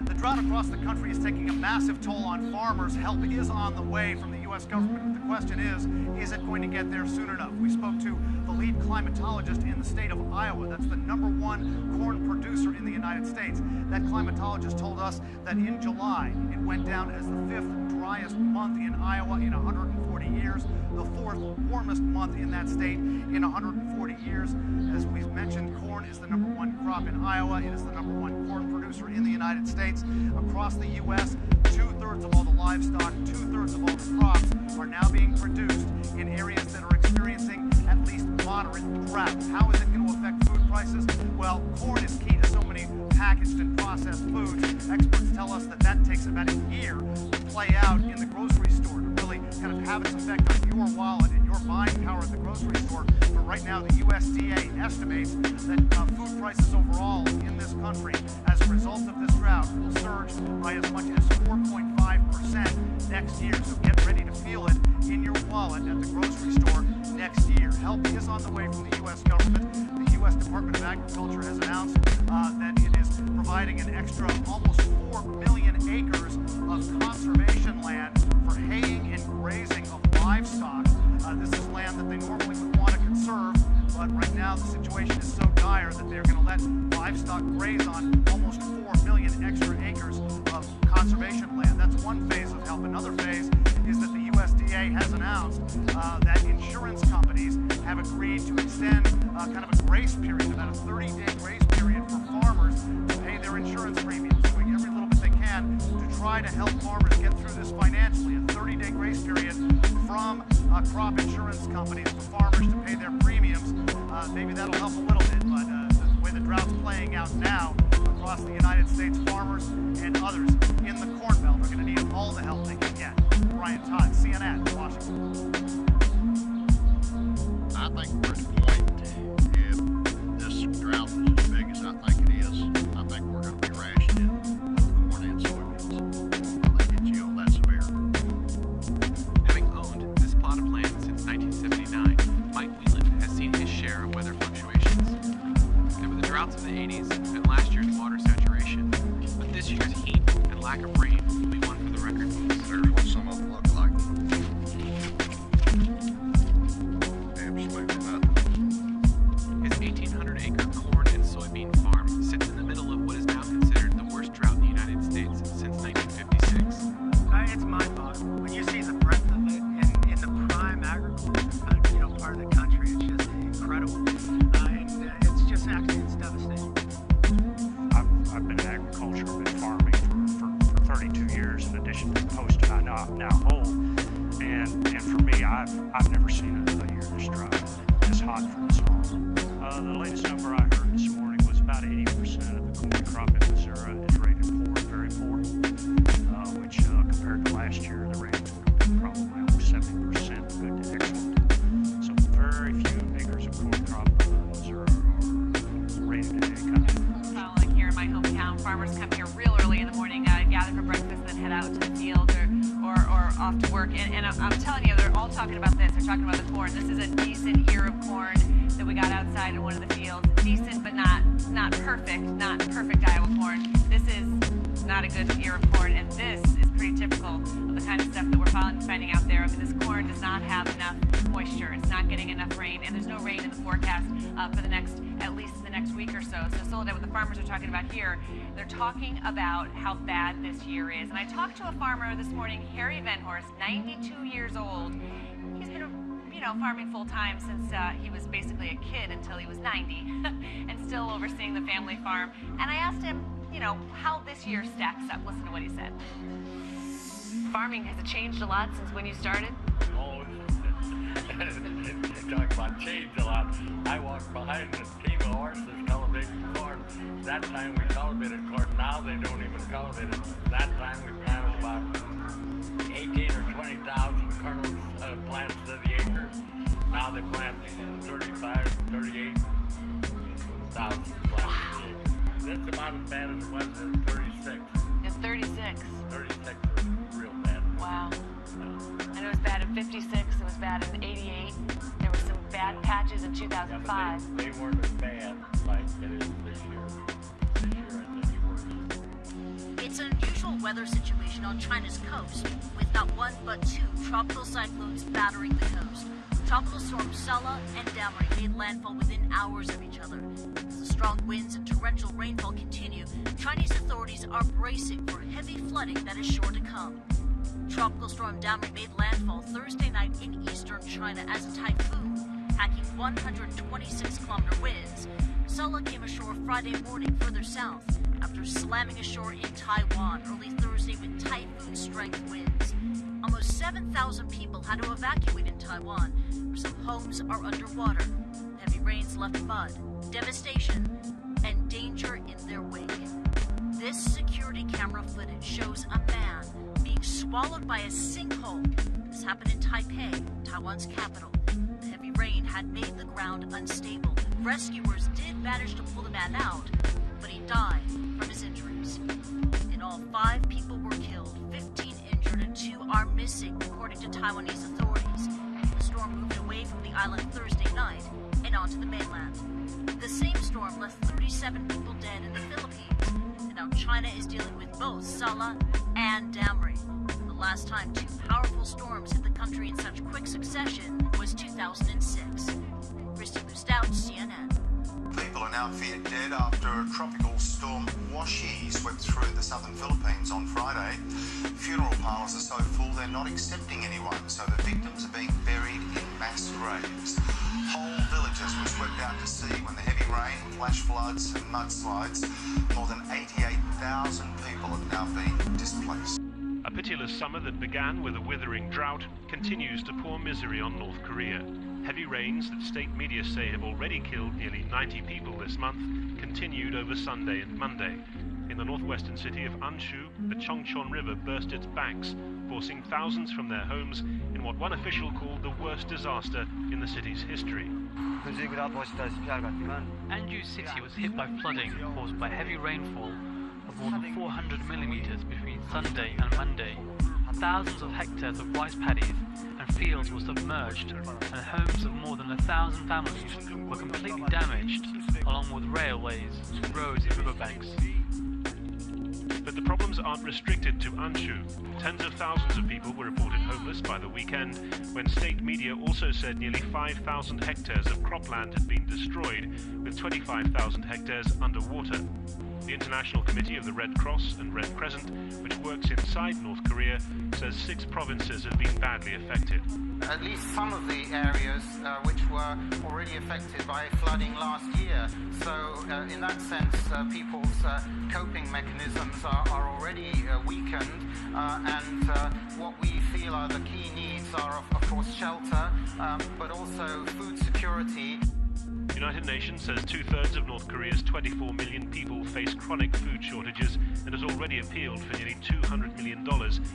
The drought across the country is taking a massive toll on farmers. Help is on the way from the U.S. government, but the question is it going to get there soon enough? We spoke to the lead climatologist in the state of Iowa. That's the #1 corn producer in the United States. That climatologist told us that in July, it went down as the 5th driest month in Iowa in 140 years, the 4th warmest month in that state in 140 years. As we've mentioned, corn is the #1 crop in Iowa. It is the #1 corn producer in the United States. Across the U.S., 2/3 of all the livestock, 2/3 of all the crops are now being produced in areas that are experiencing at least moderate drought. How is it going to affect food prices? Well, corn is key to so many packaged and processed foods. Experts tell us that that takes about a year to play out in the grocery store to really kind of have its effect on your wallet and your buying power at the grocery store. But right now, the USDA estimates that food prices overall in this country, as a result of this drought, will surge by as much as 4.5% next year. So get ready to feel it in your wallet at the grocery store next year. Help is on the way from the U.S. government. The U.S. Department of Agriculture has announced that it is providing an extra almost 4 million acres of conservation land for haying and grazing of livestock. This is land that they normally would want to conserve, but right now the situation is so dire that they're going to let livestock graze on almost 4 million extra acres of conservation land. That's one phase of help. Another phase is that the USDA has announced that insurance companies have agreed to extend kind of a grace period, about a 30-day grace period for farmers to pay their insurance premiums, doing every little bit they can to try to help farmers get through this financially. A 30-day grace period from crop insurance companies to farmers to pay their premiums. Maybe that'll help a little bit, but the way the drought's playing out now across the United States, farmers and others in the Corn Belt are going to need all the help they can get. Brian Todd, CNN, Washington. I think we're at the point, if this drought is as big as I think it is, I think we're going to be rationing corn and soybeans. I think it's that severe. Having owned this plot of land since 1979, Mike Whelan has seen his share of weather fluctuations. There were the droughts of the 80s and last year's water saturation, but this year's heat and lack of rain will be one for the record books. There's what some of them look like. Absolutely nothing. His 1,800-acre corn and soybean farm sits in the middle of what is now considered the worst drought in the United States since 1956. It's mind-boggling when you see the breadth of it in the prime agriculture, part of the country. It's just incredible, and it's just actually it's devastating. I've been in agriculture, I've been farming for 32 years in addition to the post I now hold, and for me, I've never seen a year this dry, this hot for this long. The latest number I heard this morning was about 80% of the corn crop in Missouri is rated poor, very poor, which compared to last year, the ratings would have been probably almost 70% good to excellent. So very few acres of corn crop in Missouri are rated at any kind of. Like here in my hometown, farmers come here real early in the morning, gather for breakfast, then head out to the field or off to work. And I'm telling you, they're all talking about this. They're talking about the corn. This is a decent ear of corn that we got outside in one of the fields. Decent, but not perfect Iowa corn. This is not a good ear of corn, and this is pretty typical of the kind of stuff that we're finding out there. I mean, this corn does not have enough moisture. It's not getting enough rain, and there's no rain in the forecast for at least the next week or so. So Soledad, what the farmers are talking about here, they're talking about how bad this year is. And I talked to a farmer this morning, Harry Venhorst, 92 years old. He's been farming full-time since he was basically a kid until he was 90 and still overseeing the family farm. And I asked him, how this year stacks up. Listen to what he said. Farming, has it changed a lot since when you started? Oh, you talk about changed a lot. I walked behind a team of horses cultivating corn. That time we cultivated corn. Now they don't even cultivate it. That time we planted about 18 or 20,000 kernels plants to the acre. Now they plant 35, 38,000 plants to the acre. That's about as bad as it was in 36. It's 36. 36 was real bad. Wow. And it was bad in 56, it was bad in 88. There were some bad patches in 2005. Yeah, but they weren't as bad like it is this year. This year I think it's worse. It's weather situation on China's coast, with not one but two tropical cyclones battering the coast. Tropical storms Sala and Damri made landfall within hours of each other. As the strong winds and torrential rainfall continue, Chinese authorities are bracing for heavy flooding that is sure to come. Tropical storm Damri made landfall Thursday night in eastern China as a typhoon, packing 126-kilometer winds. Sala came ashore Friday morning further south after slamming ashore in Taiwan early Thursday with typhoon-strength winds. Almost 7,000 people had to evacuate in Taiwan, where some homes are underwater. Heavy rains left mud, devastation, and danger in their wake. This security camera footage shows a man being swallowed by a sinkhole. This happened in Taipei, Taiwan's capital. The heavy rain had made the ground unstable. Rescuers did manage to pull the man out, but he died from his injuries. In all, 5 people were killed, 15 injured, and 2 are missing, according to Taiwanese authorities. The storm moved away from the island Thursday night and onto the mainland. The same storm left 37 people dead in the Philippines, and now China is dealing with both Sala and Damri. The last time 2 powerful storms hit the country in such quick succession was 2006. Christy Stout, CNN. People are now feared dead after a tropical storm Washi swept through the southern Philippines on Friday. Funeral parlours are so full they're not accepting anyone, so the victims are being buried in mass graves. Whole villages were swept out to sea when the heavy rain, flash floods and mudslides. More than 88,000 people have now been displaced. A pitiless summer that began with a withering drought continues to pour misery on North Korea. Heavy rains that state media say have already killed nearly 90 people this month continued over Sunday and Monday. In the northwestern city of Anshu, the Chongchon River burst its banks, forcing thousands from their homes in what one official called the worst disaster in the city's history. Anju City was hit by flooding caused by heavy rainfall of more than 400 millimeters between Sunday and Monday. Thousands of hectares of rice paddies and fields were submerged, and homes of more than 1,000 families were completely damaged, along with railways, roads and riverbanks. But the problems aren't restricted to Anshu. Tens of thousands of people were reported homeless by the weekend, when state media also said nearly 5,000 hectares of cropland had been destroyed, with 25,000 hectares underwater. The International Committee of the Red Cross and Red Crescent, which works inside North Korea, says 6 provinces have been badly affected. At least some of the areas which were already affected by flooding last year. So in that sense, people's coping mechanisms are already weakened, and what we feel are the key needs are, of course, shelter, but also food security. The United Nations says 2/3 of North Korea's 24 million people face chronic food shortages and has already appealed for nearly $200 million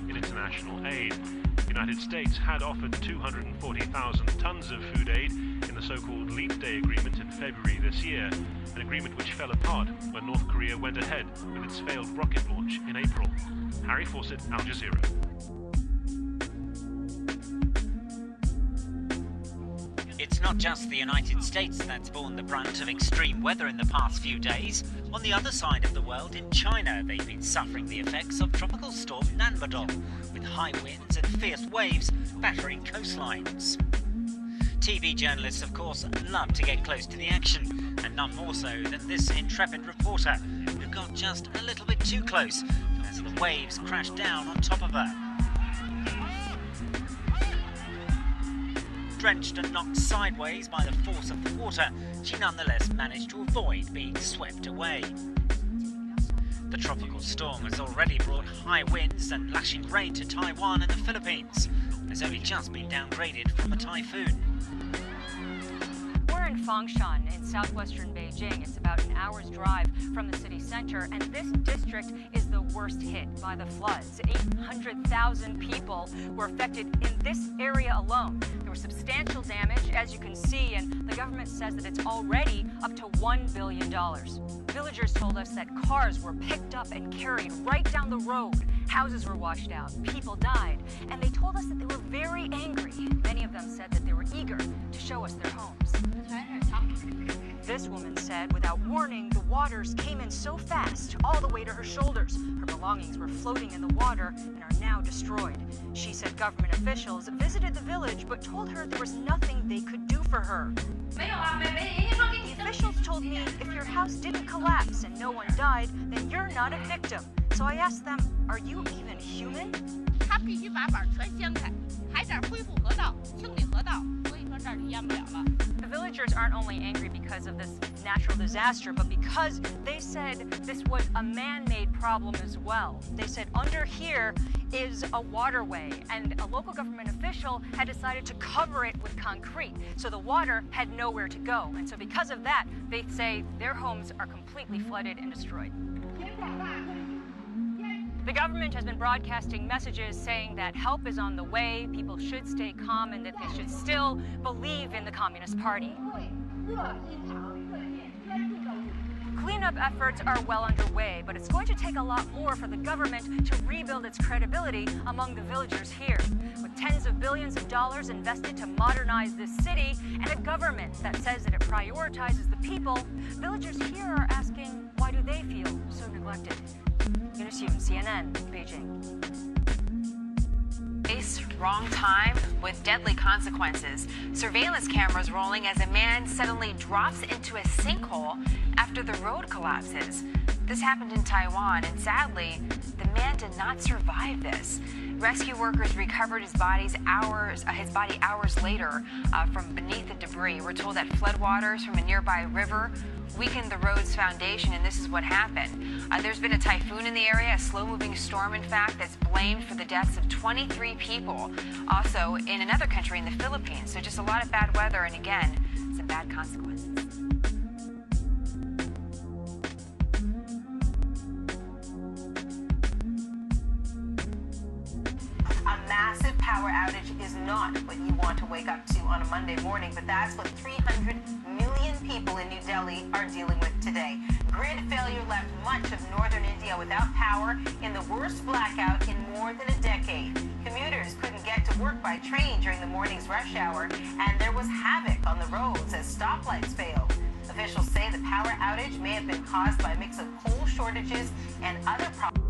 in international aid. The United States had offered 240,000 tons of food aid in the so-called Leap Day agreement in February this year, an agreement which fell apart when North Korea went ahead with its failed rocket launch in April. Harry Fawcett, Al Jazeera. It's not just the United States that's borne the brunt of extreme weather in the past few days. On the other side of the world, in China, they've been suffering the effects of tropical storm Nanbadong, with high winds and fierce waves battering coastlines. TV journalists, of course, love to get close to the action, and none more so than this intrepid reporter, who got just a little bit too close as the waves crashed down on top of her. Drenched and knocked sideways by the force of the water, she nonetheless managed to avoid being swept away. The tropical storm has already brought high winds and lashing rain to Taiwan and the Philippines. It's only just been downgraded from a typhoon. We're in Fangshan in southwestern Beijing. It's about an hour's drive from the city center, and this district is the worst hit by the floods. 800,000 people were affected in this area alone. There was substantial damage, as you can see, and the government says that it's already up to $1 billion. Villagers told us that cars were picked up and carried right down the road Houses were washed out, people died, and they told us that they were very angry. Many of them said that they were eager to show us their homes. This woman said, without warning, the waters came in so fast, all the way to her shoulders. Her belongings were floating in the water and are now destroyed. She said government officials visited the village but told her there was nothing they could do for her. The officials told me if your house didn't collapse and no one died, then you're not a victim. So I asked them, are you even human? The villagers aren't only angry because of this natural disaster, but because they said this was a man-made problem as well. They said under here is a waterway, and a local government official had decided to cover it with concrete, so the water had nowhere to go. And so because of that, they say their homes are completely flooded and destroyed. The government has been broadcasting messages saying that help is on the way, people should stay calm, and that they should still believe in the Communist Party. Cleanup efforts are well underway, but it's going to take a lot more for the government to rebuild its credibility among the villagers here. With tens of billions of dollars invested to modernize this city, and a government that says that it prioritizes the people, villagers here are asking, why do they feel so neglected? Yunus Yoon, CNN, Beijing. Wrong time with deadly consequences. Surveillance cameras rolling as a man suddenly drops into a sinkhole after the road collapses. This happened in Taiwan, and sadly, the man did not survive this. Rescue workers recovered his body hours later from beneath the debris. We're told that floodwaters from a nearby river weakened the road's foundation, and this is what happened. There's been a typhoon in the area, a slow-moving storm, in fact, that's blamed for the deaths of 23 people. Also, in another country, in the Philippines. So just a lot of bad weather, and again, some bad consequences. A massive power outage is not what you want to wake up to on a Monday morning, but that's what 300 million people in New Delhi are dealing with today. Grid failure left much of northern India without power in the worst blackout in more than a decade. Commuters couldn't get to work by train during the morning's rush hour, and there was havoc on the roads as stoplights failed. Officials say the power outage may have been caused by a mix of coal shortages and other problems.